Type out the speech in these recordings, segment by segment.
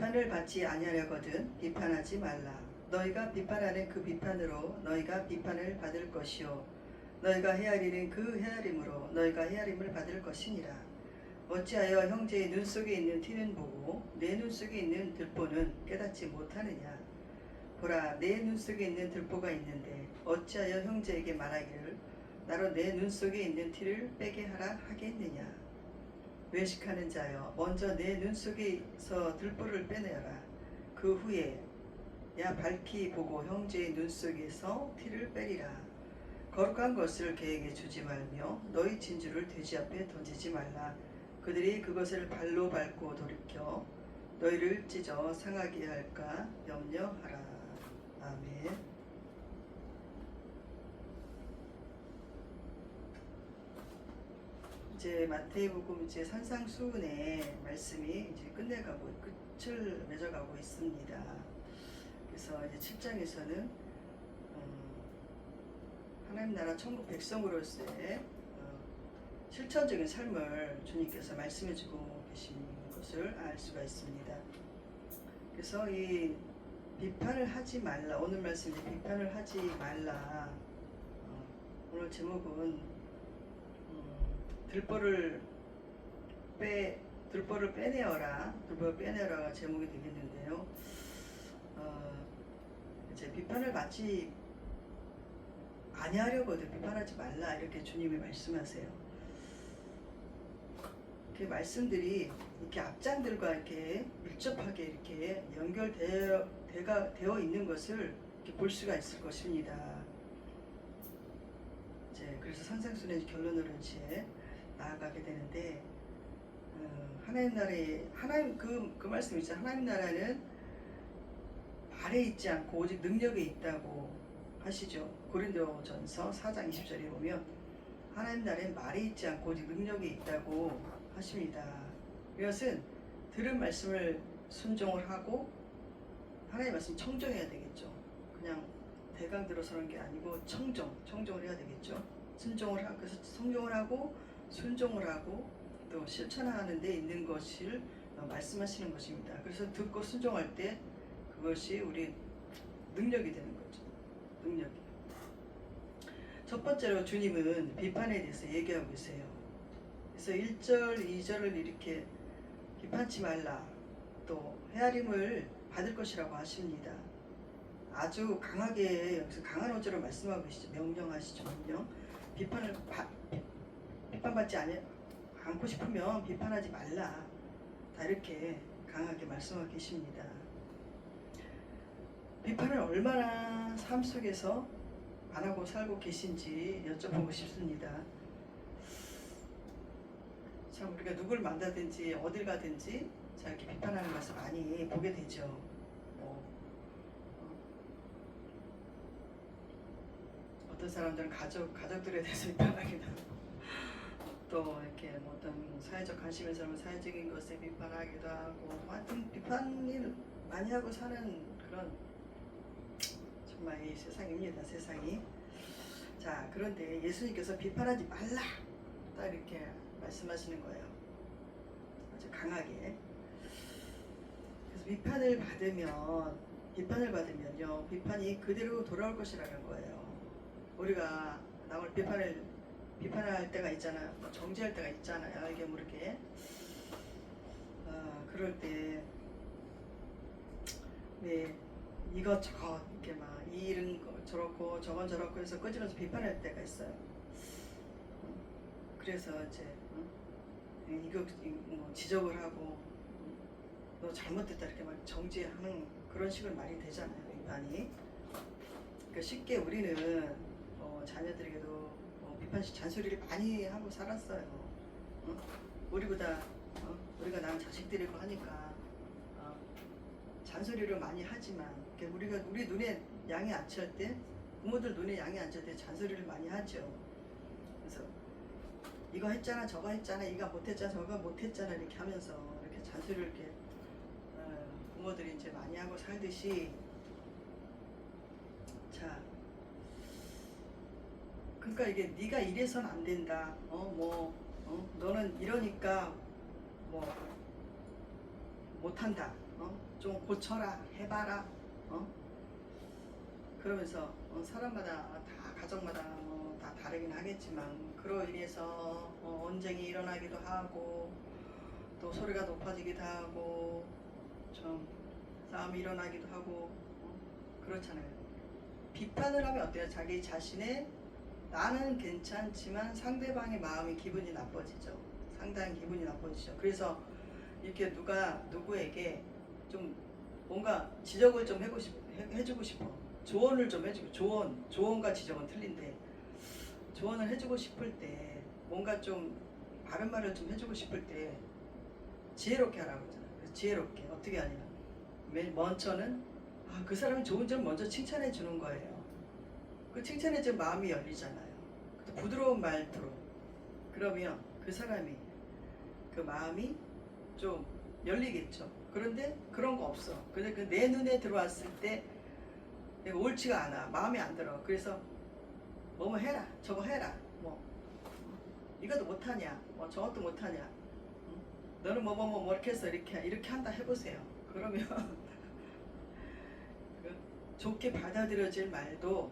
비판을 받지 아니하려거든 비판하지 말라. 너희가 비판하는 그 비판으로 너희가 비판을 받을 것이요 너희가 헤아리는 그 헤아림으로 너희가 헤아림을 받을 것이니라. 어찌하여 형제의 눈 속에 있는 티는 보고 내 눈 속에 있는 들보는 깨닫지 못하느냐. 보라, 내 눈 속에 있는 들보가 있는데 어찌하여 형제에게 말하기를 나로 내 눈 속에 있는 티를 빼게 하라 하겠느냐. 외식하는 자여, 먼저 내 눈 속에서 들보를 빼내라. 그 후에 야 밝히 보고 형제의 눈 속에서 티를 빼리라. 거룩한 것을 그에게 주지 말며 너희 진주를 돼지 앞에 던지지 말라. 그들이 그것을 발로 밟고 돌이켜 너희를 찢어 상하게 할까 염려하라. 아멘. 이제 마태복음 이제 산상수훈의 말씀이 이제 끝내가고 끝을 맺어가고 있습니다. 그래서 이제 7장에서는 하나님 나라 천국 백성으로서의 실천적인 삶을 주님께서 말씀해주고 계신 것을 알 수가 있습니다. 그래서 이 비판을 하지 말라, 오늘 말씀 이제 비판을 하지 말라. 오늘 제목은 들보를 빼내어라, 들보를 빼내어라가 제목이 되겠는데요. 이제 비판을 받지 아니하려거든 비판하지 말라 이렇게 주님이 말씀하세요. 그 말씀들이 이렇게 앞장들과 이렇게 밀접하게 이렇게 연결되어 있는 것을 이렇게 볼 수가 있을 것입니다. 이제 그래서 산상수훈의 결론으로 이제 나아가게 되는데, 하나님 나라에 그 말씀 있죠. 하나님 나라는 말에 있지 않고 오직 능력에 있다고 하시죠. 고린도전서 4장 20절에 보면 하나님 나라에 말에 있지 않고 오직 능력에 있다고 하십니다. 이것은 들은 말씀을 순종을 하고 하나님의 말씀 청정해야 되겠죠. 그냥 대강 들어서는 게 아니고 청정을 해야 되겠죠. 순종을 하고, 그래서 성종을 하고 순종을 하고 또 실천하는 데 있는 것을 말씀하시는 것입니다. 그래서 듣고 순종할 때 그것이 우리 능력이 되는 거죠. 능력이. 첫 번째로 주님은 비판에 대해서 얘기하고 계세요. 그래서 1절, 2절을 이렇게 비판치 말라, 또 헤아림을 받을 것이라고 하십니다. 아주 강하게 여기서 강한 어조로 말씀하고 계시죠. 명령하시죠. 명령. 비판받지 않고 싶으면 비판하지 말라. 다 이렇게 강하게 말씀하고 계십니다. 비판을 얼마나 삶 속에서 안 하고 살고 계신지 여쭤보고 싶습니다. 참 우리가 누굴 만나든지 어딜 가든지 자 이렇게 비판하는 것을 많이 보게 되죠. 어떤 사람들은 가족들에 대해서 비판하기도 하고, 또 이렇게 뭐 어떤 사회적 관심의 사람은 사회적인 것에 비판하기도 하고, 하여튼 비판을 많이 하고 사는 그런 정말 이 세상입니다. 세상이. 자, 그런데 예수님께서 비판하지 말라 딱 이렇게 말씀하시는 거예요. 아주 강하게. 그래서 비판을 받으면요, 비판이 그대로 돌아올 것이라는 거예요. 우리가 남을 비판할 때가 있잖아요. 뭐 정죄할 때가 있잖아요. 알게 모르게. 그럴 때, 네, 이것저것 이렇게 막 이 일은 저렇고 저건 저렇고 해서 끄집어서 비판할 때가 있어요. 그래서 이제 이거 뭐 지적을 하고 너 잘못됐다 이렇게 막 정죄하는 그런 식으로 말이 되잖아요. 비판이. 그러니까 쉽게 우리는 자녀들에게도 비판식 잔소리를 많이 하고 살았어요. 우리가 낳은 자식들이고 하니까 잔소리를 많이 하지만 우리 눈에 양이 안 찰 때, 부모들 눈에 양이 안 찰 때 잔소리를 많이 하죠. 그래서 이거 했잖아 저거 했잖아 이거 못했잖아 저거 못했잖아 이렇게 하면서 이렇게 잔소리를 이렇게 부모들이 이제 많이 하고 살듯이, 자 그러니까 이게 네가 이래선 안 된다. 너는 이러니까 뭐 못한다. 좀 고쳐라, 해봐라, 그러면서 사람마다 다 가정마다 다 다르긴 하겠지만 그로 인해서 언쟁이 일어나기도 하고 또 소리가 높아지기도 하고 좀 싸움이 일어나기도 하고 그렇잖아요. 비판을 하면 어때요? 자기 자신의 나는 괜찮지만 상대방의 마음이 기분이 나빠지죠. 상당히 기분이 나빠지죠. 그래서 이렇게 누가 누구에게 좀 뭔가 지적을 좀 해주고 싶어. 조언을 좀 해주고 조언과 지적은 틀린데 조언을 해주고 싶을 때 뭔가 좀 바른 말을 좀 해주고 싶을 때 지혜롭게 하라고 하잖아요. 그래서 지혜롭게 어떻게 하냐? 먼저는 그 사람이 좋은 점 먼저 칭찬해 주는 거예요. 그 칭찬해 주면 마음이 열리잖아요. 부드러운 말투로 그러면 그 사람이 그 마음이 좀 열리겠죠. 그런데 그런 거 없어. 근데 내 눈에 들어왔을 때 내가 옳지가 않아. 마음에 안 들어. 그래서 뭐뭐 해라. 저거 해라. 뭐 이것도 못하냐. 뭐 저것도 못하냐. 너는 뭐 이렇게 해서 이렇게 한다 해보세요. 그러면 좋게 받아들여질 말도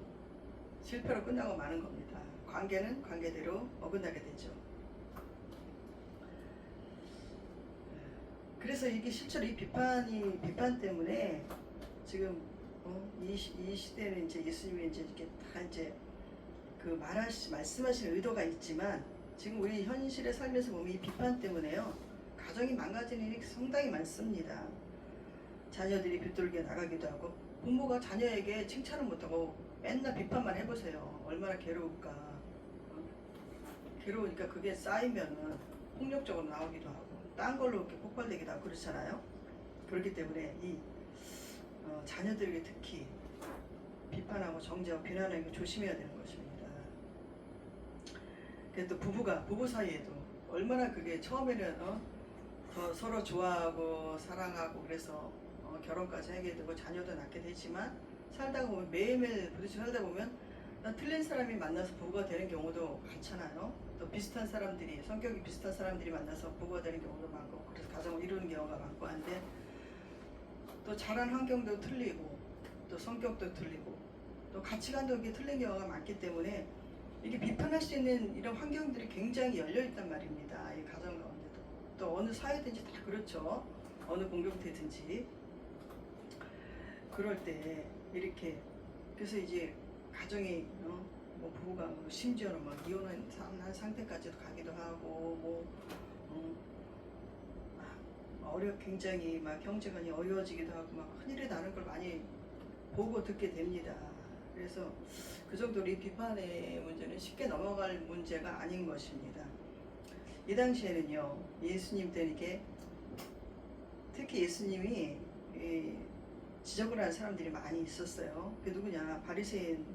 실패로 끝나고 마는 겁니다. 관계는 관계대로 어긋나게 되죠. 그래서 이게 실제로 이 비판 때문에 지금 이 시대는 이제 예수님이 이제 이렇게 다 이제 그 말씀하시는 의도가 있지만 지금 우리 현실의 삶에서 보면 이 비판 때문에요 가정이 망가지는 일이 상당히 많습니다. 자녀들이 비뚤게 나가기도 하고 부모가 자녀에게 칭찬을 못하고 맨날 비판만 해보세요. 얼마나 괴로울까. 괴로우니까 그게 쌓이면은 폭력적으로 나오기도 하고 딴 걸로 이렇게 폭발되기도 하고 그렇잖아요. 그렇기 때문에 이 자녀들에게 특히 비판하고 정죄하고 비난하고 조심해야 되는 것입니다. 그래서 또 부부 사이에도 얼마나 그게 처음에는 서로 좋아하고 사랑하고 그래서 결혼까지 하게 되고 자녀도 낳게 되지만 살다가 보면 매일매일 부딪혀 살다 보면 틀린 사람이 만나서 부부가 되는 경우도 많잖아요. 또 비슷한 사람들이 성격이 비슷한 사람들이 만나서 부부가 되는 경우도 많고 그래서 가정을 이루는 경우가 많고 한데 또 자란 환경도 틀리고 또 성격도 틀리고 또 가치관도 이게 틀린 경우가 많기 때문에 이게 비판할 수 있는 이런 환경들이 굉장히 열려 있단 말입니다. 이 가정 가운데도 또 어느 사회든지 다 그렇죠. 어느 공동체든지 그럴 때 이렇게 그래서 이제 가정이 뭐 부부가 심지어는 막 이혼한 상태까지도 가기도 하고 굉장히 막 경제관이 어려워지기도 하고 막 큰일이 나는 걸 많이 보고 듣게 됩니다. 그래서 그 정도로 이 비판의 문제는 쉽게 넘어갈 문제가 아닌 것입니다. 이 당시에는요 예수님 때는 이게 특히 예수님이 지적을 하는 사람들이 많이 있었어요. 그 누구냐? 바리새인들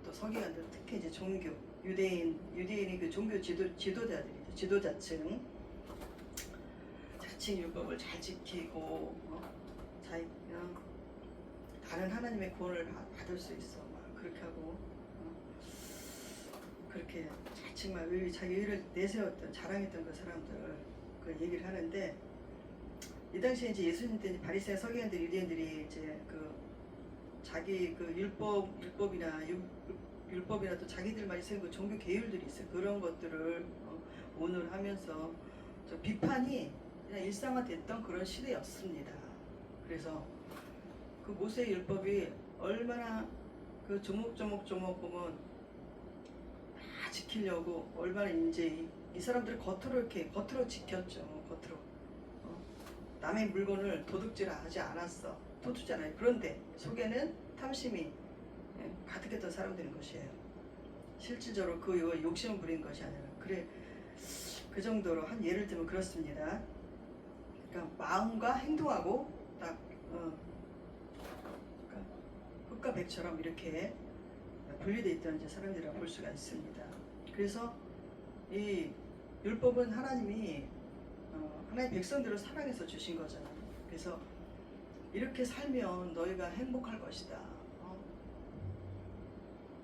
또 서기관들 특히 이제 종교 유대인이 그 종교 지도자들이죠. 지도자층 자칭 율법을 잘 지키고 다른 하나님의 구원을 받을 수 있어 막 그렇게 하고 그렇게 자칭 막 자기 의를 내세웠던 자랑했던 그 사람들 그 얘기를 하는데 이 당시에 이제 예수님 때 바리새인 서기관들 유대인들이 이제 그 자기 그 율법이나 또 자기들만이 세운 그 종교 계율들이 있어요. 그런 것들을 오늘 하면서 저 비판이 그냥 일상화됐던 그런 시대였습니다. 그래서 그 모세의 율법이 얼마나 그 조목조목 보면 다 지키려고 얼마나 이제 이 사람들이 겉으로 지켰죠. 겉으로 남의 물건을 도둑질하지 않았어. 도둑잖아요. 그런데 속에는 탐심이 가득했던 사람들인 것이에요. 실질적으로 그 욕심을 부린 것이 아니라 그 정도로 한 예를 들면 그렇습니다. 그러니까 마음과 행동하고 딱 그러니까 흙과 백처럼 이렇게 분리되어 있던 이제 사람들이라고 볼 수가 있습니다. 그래서 이 율법은 하나님이 하나의 백성들을 사랑해서 주신 거잖아요. 그래서 이렇게 살면 너희가 행복할 것이다.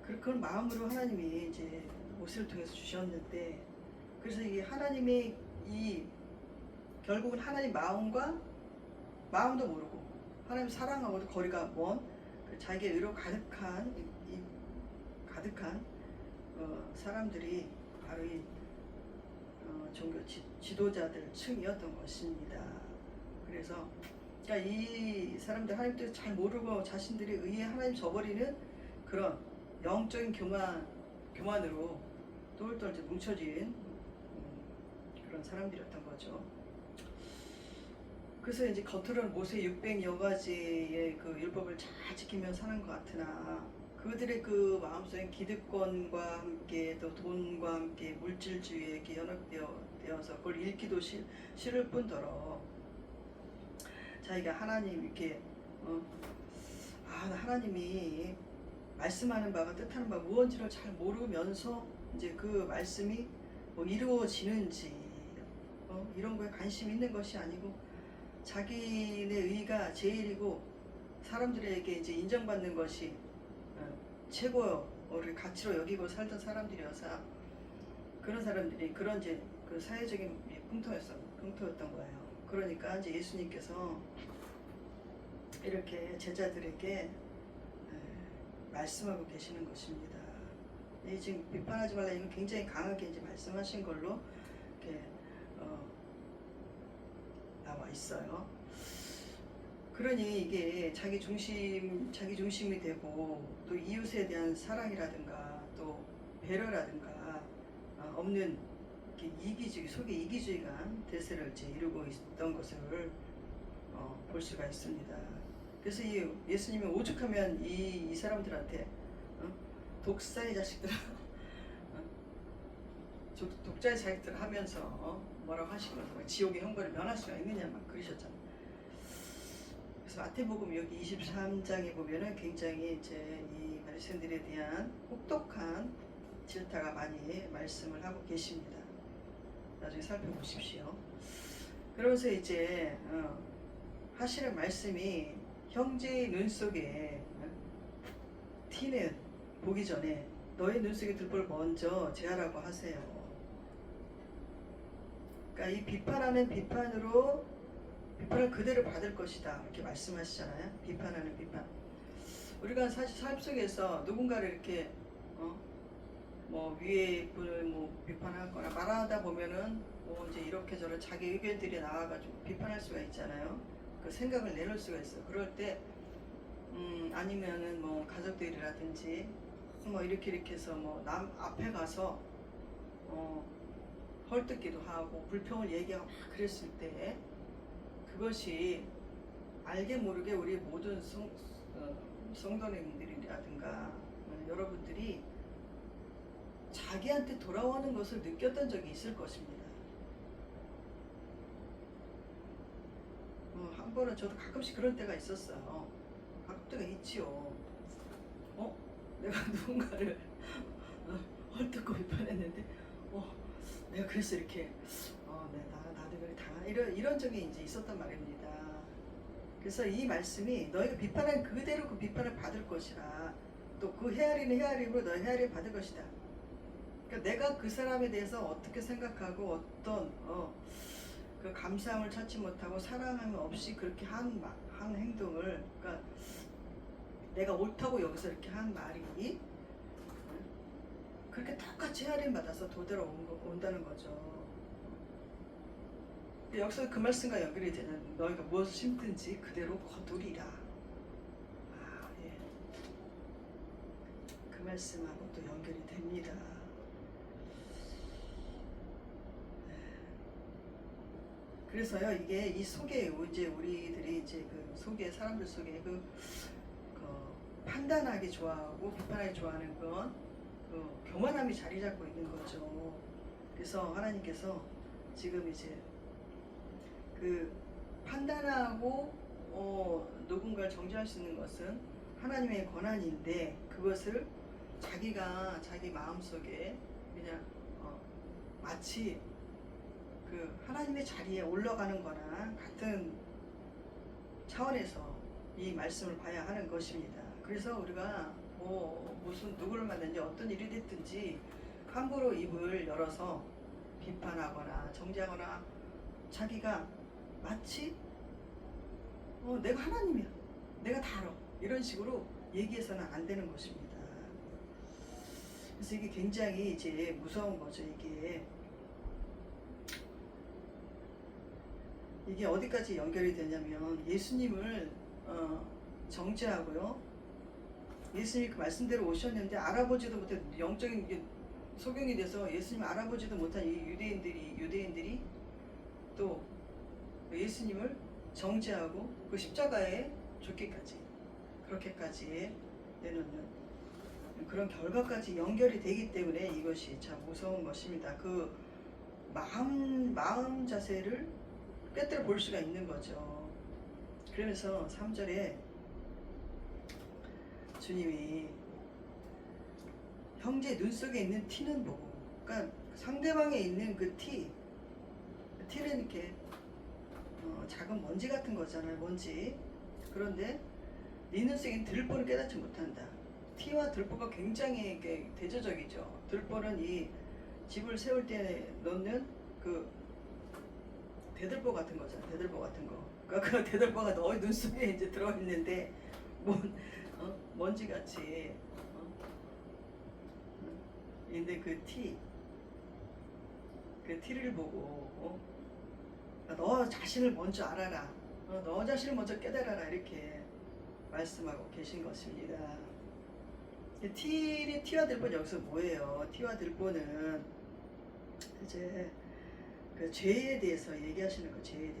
그런 마음으로 하나님이 이제 모세를 통해서 주셨는데 그래서 이게 하나님의 결국은 하나님 마음도 모르고 하나님 사랑하고도 거리가 먼 그 자기의 의로 가득한 가득한 사람들이 바로 이 종교 지도자들 층이었던 것입니다. 그래서 그러니까 이 사람들 하나님 뜻 잘 모르고 자신들이 의에 하나님 저버리는 그런 영적인 교만으로 똘똘 이제 뭉쳐진 그런 사람들이었던 거죠. 그래서 이제 겉으로는 모세 600여 가지의 그 율법을 잘 지키며 사는 것 같으나 그들의 그 마음속에 기득권과 함께 또 돈과 함께 물질주의에 이렇게 연합되어서 그걸 읽기도 싫을 뿐더러 자기가 하나님 이렇게 하나님이 말씀하는 바가 뜻하는 바가 무언지를 잘 모르면서 이제 그 말씀이 뭐 이루어지는지 이런 거에 관심 있는 것이 아니고 자기네 의가 제일이고 사람들에게 이제 인정받는 것이 최고의 가치로 여기고 살던 사람들이어서 그런 사람들이 그런 이제 그 사회적인 풍토였던 거예요. 그러니까 이제 예수님께서 이렇게 제자들에게 말씀하고 계시는 것입니다. 지금 비판하지 말라 이건 굉장히 강하게 이제 말씀하신 걸로 이렇게 나와 있어요. 그러니 이게 자기 중심이 되고 또 이웃에 대한 사랑이라든가 또 배려라든가 없는 속에 이기주의가 대세를 이제 이루고 있던 것을 볼 수가 있습니다. 그래서 예수님이 오죽하면 이 사람들한테 독사의 자식들 독자의 자식들 하면서 뭐라고 하시면서 지옥의 형벌을 면할 수가 있느냐 막 그러셨잖아요. 그래서 마태복음 여기 23장에 보면은 굉장히 이제 이 바리새인들에 대한 혹독한 질타가 많이 말씀을 하고 계십니다. 나중에 살펴보십시오. 그러면서 이제 하시는 말씀이 형제의 눈 속에 티는 보기 전에 너의 눈 속에 들보를 먼저 제하라고 하세요. 그러니까 이 비판하는 비판으로 비판을 그대로 받을 것이다 이렇게 말씀하시잖아요. 비판하는 비판. 우리가 사실 삶 속에서 누군가를 이렇게 뭐 위에 분을 뭐 비판하거나 말하다 보면은 뭐 이제 이렇게 저런 자기 의견들이 나와가지고 비판할 수가 있잖아요. 그 생각을 내놓을 수가 있어요. 그럴 때 아니면은 뭐 가족들이라든지 뭐 이렇게 해서 뭐 남 앞에 가서 헐뜯기도 하고 불평을 얘기하고 막 그랬을 때 그것이 알게 모르게 우리 모든 성도님들이라든가 여러분들이 자기한테 돌아오는 것을 느꼈던 적이 있을 것입니다. 한 번은 저도 가끔씩 그런 때가 있었어요. 가끔 때가 있지요. 내가 누군가를 헐뜯고 비판했는데 내가 그래서 이렇게 나도 그래 당한 이런 적이 이제 있었단 말입니다. 그래서 이 말씀이 너희가 비판한 그대로 그 비판을 받을 것이라 또 그 헤아리는 헤아림으로 너희 헤아림 받을 것이다. 그러니까 내가 그 사람에 대해서 어떻게 생각하고 어떤 그 감사함을 찾지 못하고 사랑함 없이 그렇게 한 행동을 그러니까 내가 옳다고 여기서 이렇게 한 말이 그렇게 똑같이 헤아림 받아서 도대로 온다는 거죠. 여기서 그 말씀과 연결이 되는 너희가 무엇을 심든지 그대로 거두리라. 예. 그 말씀하고 또 연결이 됩니다. 그래서요 이게 이 속에 이제 우리들이 이제 그 속에 사람들 속에 그 판단하기 좋아하고 비판하기 좋아하는 건 교만함이 자리 잡고 있는 거죠. 그래서 하나님께서 지금 이제 그 판단하고 누군가를 정죄할 수 있는 것은 하나님의 권한인데 그것을 자기가 자기 마음속에 그냥 마치 그 하나님의 자리에 올라가는 거나 같은 차원에서 이 말씀을 봐야 하는 것입니다. 그래서 우리가 무슨 누구를 만났는지 어떤 일이 됐든지 함부로 입을 열어서 비판하거나 정죄하거나 자기가 마치 내가 하나님이야. 내가 다 알아. 이런 식으로 얘기해서는 안 되는 것입니다. 그래서 이게 굉장히 이제 무서운 거죠. 이게 어디까지 연결이 되냐면 예수님을 정죄하고요. 예수님이 그 말씀대로 오셨는데 알아보지도 못해 영적인 게 소경이 돼서 예수님 알아보지도 못한 이 유대인들이 또 예수님을 정죄하고 그 십자가에 죽기까지 그렇게까지 내놓는 그런 결과까지 연결이 되기 때문에 이것이 참 무서운 것입니다. 그 마음 자세를 꿰뚫어 볼 수가 있는 거죠. 그러면서 3절에 주님이 형제 눈 속에 있는 티는 보고, 그러니까 상대방에 있는 그 티는 이렇게 작은 먼지 같은 거잖아요. 먼지. 그런데 네 눈 속에 있는 들보는 깨닫지 못한다. 티와 들보가 굉장히 대조적이죠. 들보는 이 집을 세울 때 넣는 그 대들보 같은 거잖아. 대들보 같은 거. 그러니까 그 대들보가 너의 눈 속에 이제 들어 있는데 먼지 같이 근데 그 티를 보고 너 자신을 먼저 알아라. 너 자신을 먼저 깨달아라. 이렇게 말씀하고 계신 것입니다. 티와 들보는 여기서 뭐예요? 티와 들보는 이제 그 죄에 대해서 얘기하시는 거, 죄에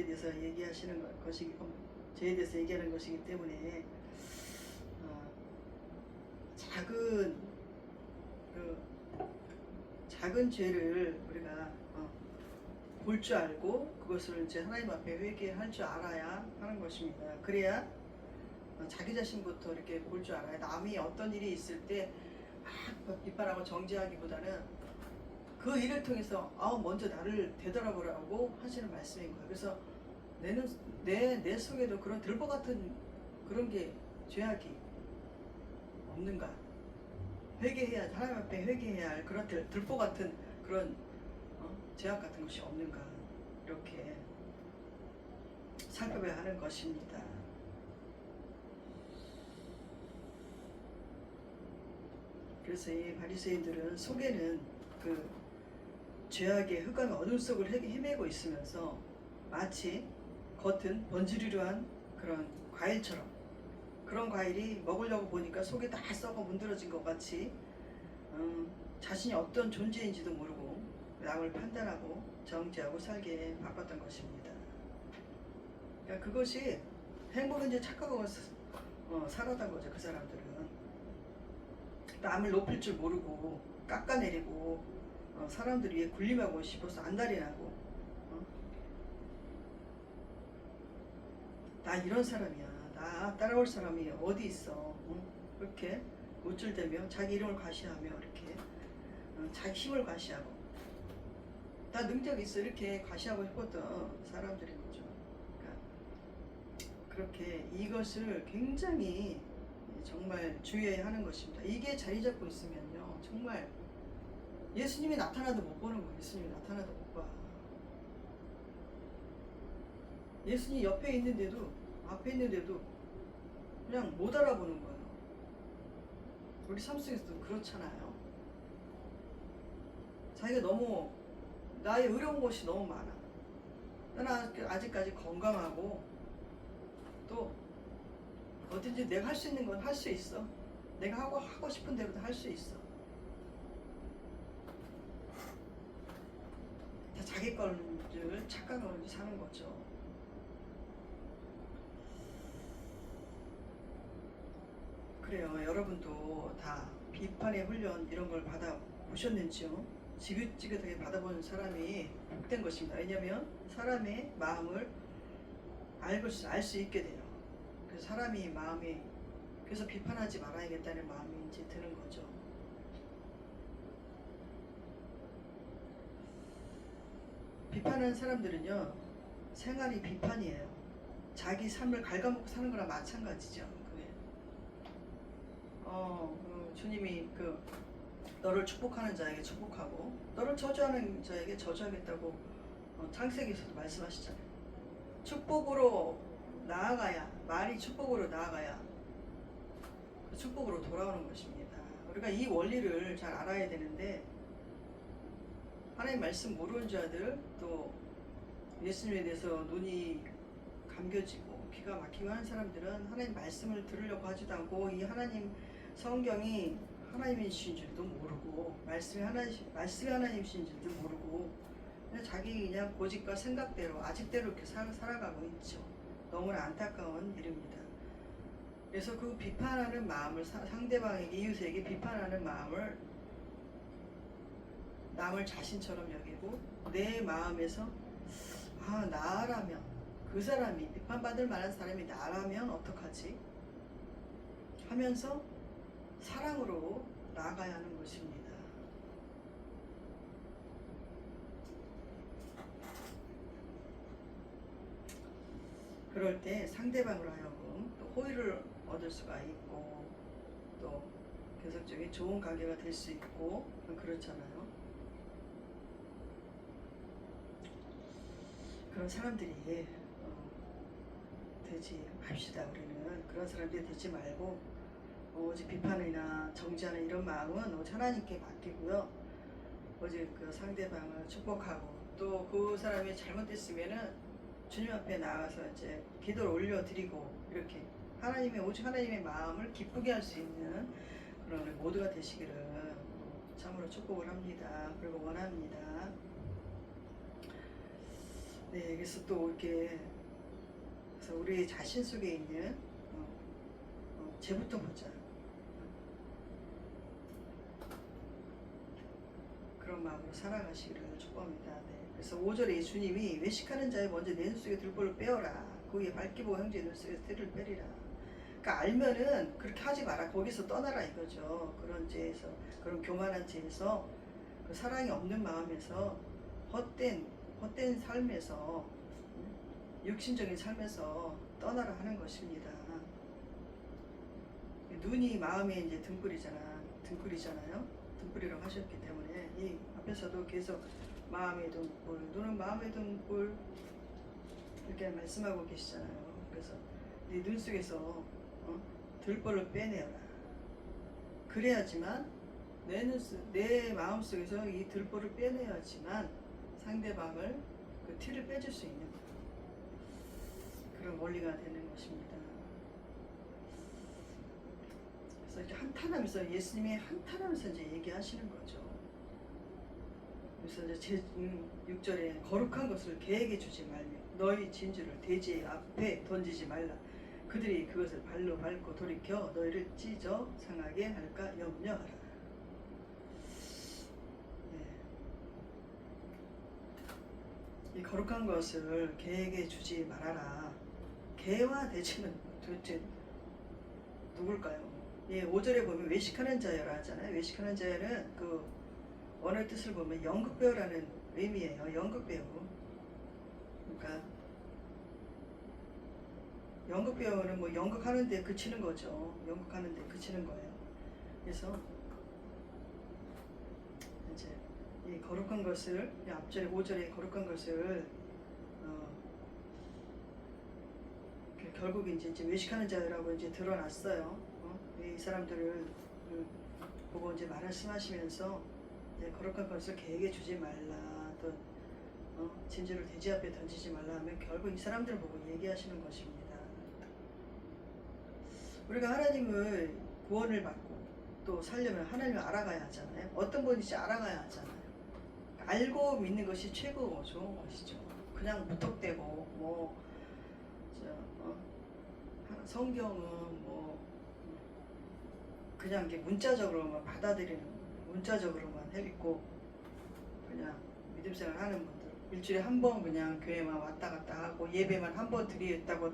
대해서 얘기하시는 것이고, 죄에 대해서 얘기하는 것이기 때문에 작은 죄를 우리가 볼 줄 알고 그것을 이제 하나님 앞에 회개할 줄 알아야 하는 것입니다. 그래야 자기 자신부터 이렇게 볼 줄 알아야 남이 어떤 일이 있을 때 막 비판하고 정죄하기보다는 그 일을 통해서 먼저 나를 되돌아보라고 하시는 말씀인 거예요. 그래서 내 속에도 그런 들보 같은 그런 게 죄악이 없는가? 회개해야 하나님 앞에 회개해야 할 그런 들보 같은 그런 죄악 같은 것이 없는가? 이렇게 살펴봐야 하는 것입니다. 그래서 이 바리새인들은 속에는 그 죄악의 흑암 어둠 속을 헤매고 있으면서 마치 겉은 번지르르한 그런 과일처럼, 그런 과일이 먹으려고 보니까 속이 다 썩어 문드러진 것 같이 자신이 어떤 존재인지도 모르고 남을 판단하고 정죄하고 살게 바빴던 것입니다. 그러니까 그것이 행복인지 착각하고 살아던 거죠. 그 사람들은 남을 높일 줄 모르고 깎아내리고 사람들 위에 군림하고 싶어서 안달이 나고 나 이런 사람이야. 나 따라올 사람이 어디 있어. 그렇게 우쭐대며 자기 이름을 과시하며 이렇게 자기 힘을 과시하고 나 능력이 있어 이렇게 과시하고 싶었던 사람들인 거죠. 그러니까 그렇게 이것을 굉장히 정말 주의해야 하는 것입니다. 이게 자리 잡고 있으면요 정말 예수님이 나타나도 못 보는 거예요. 예수님이 나타나도 못 봐. 예수님 옆에 있는데도 앞에 있는데도 그냥 못 알아보는 거예요. 우리 삶 속에서도 그렇잖아요. 자기가 너무 나의 어려운 것이 너무 많아. 나는 아직까지 건강하고 또 어딘지 내가 할 수 있는 건 할 수 있어. 내가 하고 싶은 대로 다 할 수 있어. 다 자기 걸 착각하고 사는 거죠. 그래요. 여러분도 다 비판의 훈련 이런 걸 받아보셨는지요? 지긋지긋하게 받아본 사람이 복된 것입니다. 왜냐하면 사람의 마음을 알 수 있게 돼요. 그래서 사람이 마음이 그래서 비판하지 말아야겠다는 마음이 이제 드는 거죠. 비판하는 사람들은요 생활이 비판이에요. 자기 삶을 갉아먹고 사는 거랑 마찬가지죠. 그게 주님이 너를 축복하는 자에게 축복하고 너를 저주하는 자에게 저주하겠다고 창세기에서도 말씀하시잖아요. 축복으로 나아가야, 말이 축복으로 나아가야 그 축복으로 돌아오는 것입니다. 우리가 이 원리를 잘 알아야 되는데, 하나님 말씀 모르는 자들, 또 예수님에 대해서 눈이 감겨지고 귀가 막히고 하는 사람들은 하나님 말씀을 들으려고 하지도 않고, 이 하나님 성경이 하나님이신 줄도 모르고, 말씀이 하나님이신 줄도 모르고, 그냥 자기 그냥 고집과 생각대로 아직대로 이렇게 살아가고 있죠. 너무나 안타까운 일입니다. 그래서 그 비판하는 마음을, 상대방에게, 이웃에게 비판하는 마음을 남을 자신처럼 여기고, 내 마음에서 나라면, 그 사람이, 비판받을 만한 사람이 나라면 어떡하지? 하면서 사랑으로 나아가야 하는 것입니다. 그럴 때 상대방으로 하여금 또 호의를 얻을 수가 있고, 또 계속적인 좋은 관계가 될 수 있고, 그렇잖아요. 그런 사람들이 되지 맙시다. 우리는 그런 사람들이 되지 말고, 오직 비판이나 정죄하는 이런 마음은 오직 하나님께 맡기고요. 오직 그 상대방을 축복하고, 또 그 사람이 잘못됐으면은 주님 앞에 나가서 이제 기도를 올려드리고, 이렇게 오직 하나님의 마음을 기쁘게 할 수 있는 그런 모두가 되시기를 참으로 축복을 합니다. 그리고 원합니다. 네, 그래서 또 이렇게, 그래서 우리 자신 속에 있는 죄부터 보자. 그런 마음으로 살아가시기를 축복합니다. 네. 그래서 5절에 주님이 외식하는 자의 먼저 내 눈 속에 들보를 빼어라. 거기에 밝기 보고 형제의 눈 속에 뜰을 빼리라. 그러니까 알면은 그렇게 하지 마라. 거기서 떠나라 이거죠. 그런 죄에서, 그런 교만한 죄에서, 그 사랑이 없는 마음에서, 헛된 삶에서, 육신적인 삶에서 떠나라 하는 것입니다. 눈이 마음의 이제 등불이잖아요. 등불이라고 하셨기 때문에, 이 앞에서도 계속 마음의 등불, 눈은 마음의 등불 이렇게 말씀하고 계시잖아요. 그래서 네 눈 속에서 들보를 빼내어라. 그래야지만 내 마음 속에서 이 들보를 빼내야지만 상대방을 그 티를 빼줄 수 있는 그런 원리가 되는 것입니다. 그래서 이렇게 한탄하면서, 예수님이 한탄하면서 이제 얘기하시는 거죠. 그래서 이제 6절에 거룩한 것을 계획해 주지 말며 너희 진주를 돼지 앞에 던지지 말라. 그들이 그것을 발로 밟고 돌이켜 너희를 찢어 상하게 할까 염려하라. 네. 이 거룩한 것을 계획해 주지 말아라. 개와 돼지는 도대체 누굴까요? 예, 5절에 보면 외식하는 자여라 하잖아요. 외식하는 자여는 그 원어의 뜻을 보면 연극배우라는 의미예요. 연극배우. 그러니까 연극배우는 뭐 연극하는데 그치는 거죠. 연극하는데 그치는 거예요. 그래서 이제 이 거룩한 것을, 앞절에 5절에 거룩한 것을 결국 이제 외식하는 자라고 이제 드러났어요. 이 사람들을 보고 이제 말씀하시면서 이제 거룩한 것을 계획해 주지 말라, 또 진주를 돼지 앞에 던지지 말라 하면 결국 이 사람들을 보고 얘기하시는 것입니다. 우리가 하나님을 구원을 받고 또 살려면 하나님을 알아가야 하잖아요. 어떤 분인지 알아가야 하잖아요. 알고 믿는 것이 최고 좋은 것이죠. 그냥 무턱대고 뭐 성경은 뭐 그냥 이렇게 문자적으로만 받아들이는, 문자적으로만 해믿고 그냥 믿음 생활 하는 분들, 일주일에 한 번 그냥 교회만 왔다 갔다 하고 예배만 한 번 드리겠다고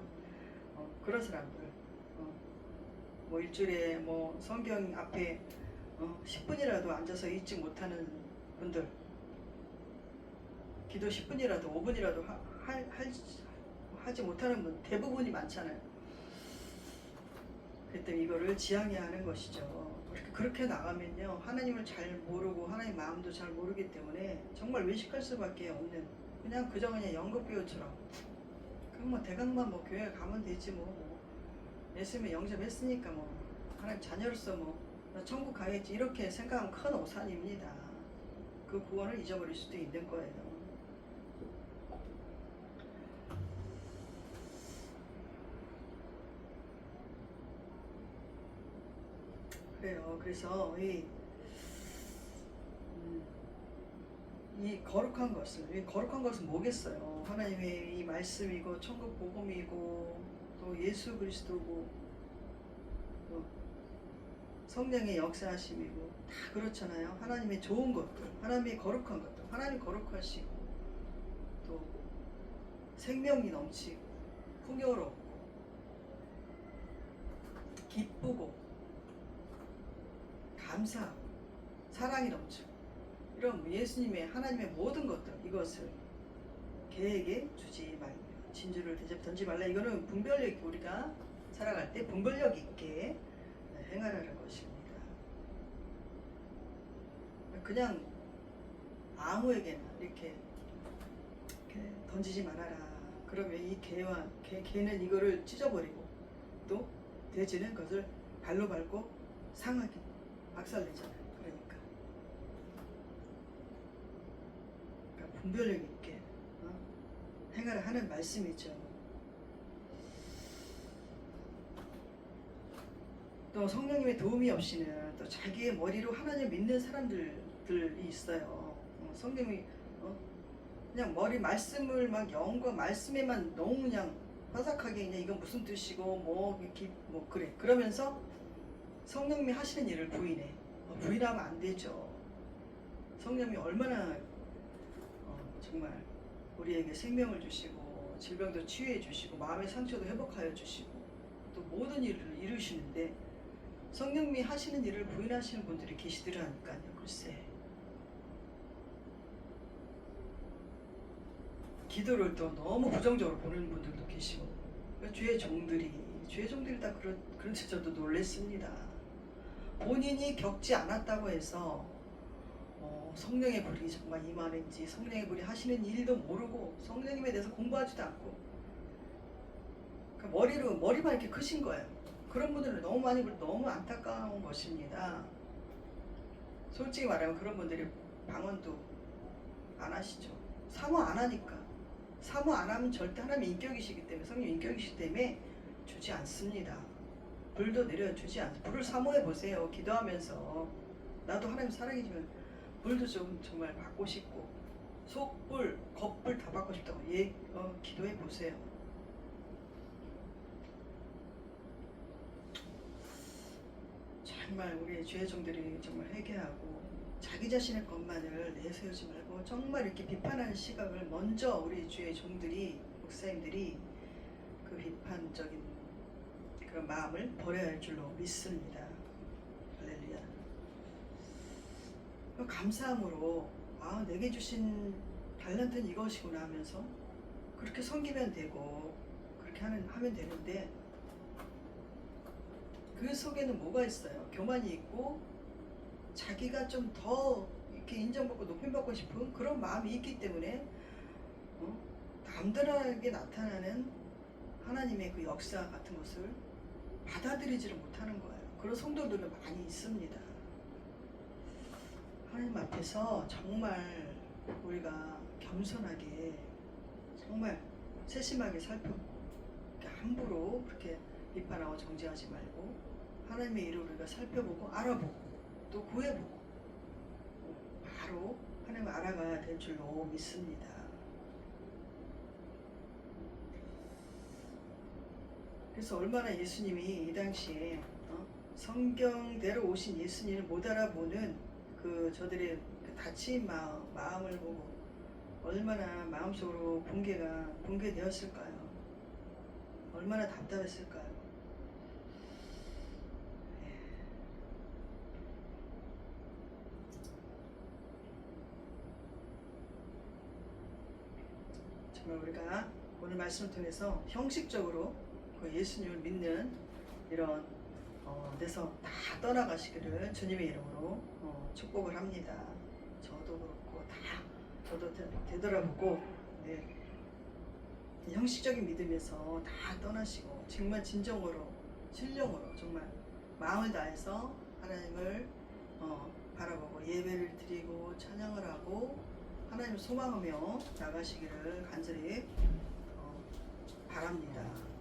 그런 사람들, 뭐 일주일에 뭐 성경 앞에 10분이라도 앉아서 읽지 못하는 분들, 기도 10분이라도 5분이라도 하지 못하는 분 대부분이 많잖아요. 그랬더니 이거를 지향해야 하는 것이죠. 그렇게 나가면요, 하나님을 잘 모르고 하나님 마음도 잘 모르기 때문에 정말 외식할 수밖에 없는, 그냥 그저 그냥 연극배우처럼 뭐 대강만 뭐 교회 가면 되지 뭐 예수님의 영접했으니까 뭐 하나님 자녀로서 뭐 나 천국 가겠지 이렇게 생각하면 큰 오산입니다. 그 구원을 잊어버릴 수도 있는 거예요. 그래요. 그래서 이 거룩한 것은 뭐겠어요? 하나님의 이 말씀이고 천국 복음이고 또 예수 그리스도고 또 성령의 역사하심이고 다 그렇잖아요. 하나님의 좋은 것들, 하나님의 거룩한 것들, 하나님 거룩하시고 또 생명이 넘치고 풍요롭고 기쁘고 감사하고 사랑이 넘치고 이런 예수님의 하나님의 모든 것들 이것을 계에게 주지 말며 진주를 대접던지 말라. 이거는 분별력 우리가 살아갈 때 분별력 있게 행하라는 것입니다. 그냥 아무에게나 이렇게 던지지 말아라. 그러면 이 개는 이거를 찢어버리고 또 돼지는 그것을 발로 밟고 상하게 박살내잖아요. 그러니까 분별력 있게 행하라 하는 말씀이죠. 또 성령님의 도움이 없이는 또 자기의 머리로 하나님 믿는 사람들이 있어요. 성령이 그냥 머리 말씀을 막 영과 말씀에만 너무 그냥 화삭하게 그냥 이건 무슨 뜻이고 뭐 그래 그러면서 성령님이 하시는 일을 부인해. 부인하면 안 되죠. 성령님이 얼마나 정말 우리에게 생명을 주시고 질병도 치유해 주시고 마음의 상처도 회복하여 주시고 또 모든 일을 이루시는데 성령님이 하시는 일을 부인하시는 분들이 계시더라니까요. 글쎄 기도를 또 너무 부정적으로 보는 분들도 계시고 주의 종들이 다 그런지 저도 놀랬습니다. 본인이 겪지 않았다고 해서 성령의 불이 정말 임하는지 성령의 불이 하시는 일도 모르고 성령님에 대해서 공부하지도 않고 머리만 이렇게 크신 거예요. 그런 분들은 너무 많이 보고 너무 안타까운 것입니다. 솔직히 말하면 그런 분들이 방언도 안 하시죠. 사모 안 하니까. 사모 안 하면 절대 하나님의 인격이시기 때문에 성령 인격이시기 때문에 주지 않습니다. 불도 내려주지 않습니다. 불을 사모해 보세요. 기도하면서 나도 하나님 사랑이지만 불도 좀 정말 받고 싶고 속불, 겉불 다 받고 싶다고 기도해 보세요. 정말 우리 주의 종들이 정말 회개하고 자기 자신의 것만을 내세우지 말고 정말 이렇게 비판하는 시각을 먼저 우리 주의 종들이 목사님들이 그 비판적인 그런 마음을 버려야 할 줄로 믿습니다. 할렐루야. 감사함으로 내게 주신 달란트는 이것이구나 하면서 그렇게 섬기면 되고 그렇게 하면 되는데 그 속에는 뭐가 있어요? 교만이 있고 자기가 좀 더 이렇게 인정받고 높임받고 싶은 그런 마음이 있기 때문에 남들에게 나타나는 하나님의 그 역사 같은 것을 받아들이지를 못하는 거예요. 그런 성도들은 많이 있습니다. 하나님 앞에서 정말 우리가 겸손하게 정말 세심하게 살펴보고 함부로 그렇게 비판하고 정죄하지 말고 하나님의 일을 우리가 살펴보고 알아보고 또 구해보고 바로 하나님을 알아가야 될 줄로 믿습니다. 그래서 얼마나 예수님이 이 당시에 성경대로 오신 예수님을 못 알아보는 저들의 다친 마음을 보고 얼마나 마음속으로 붕괴되었을까요? 얼마나 답답했을까요? 정말 우리가 오늘 말씀을 통해서 형식적으로 그 예수님을 믿는 이런 데서 다 떠나가시기를 주님의 이름으로 축복을 합니다. 저도 그렇고 다 저도 되돌아보고 형식적인 믿음에서 다 떠나시고 정말 진정으로 신령으로 정말 마음을 다해서 하나님을 바라보고 예배를 드리고 찬양을 하고 하나님을 소망하며 나가시기를 간절히 바랍니다.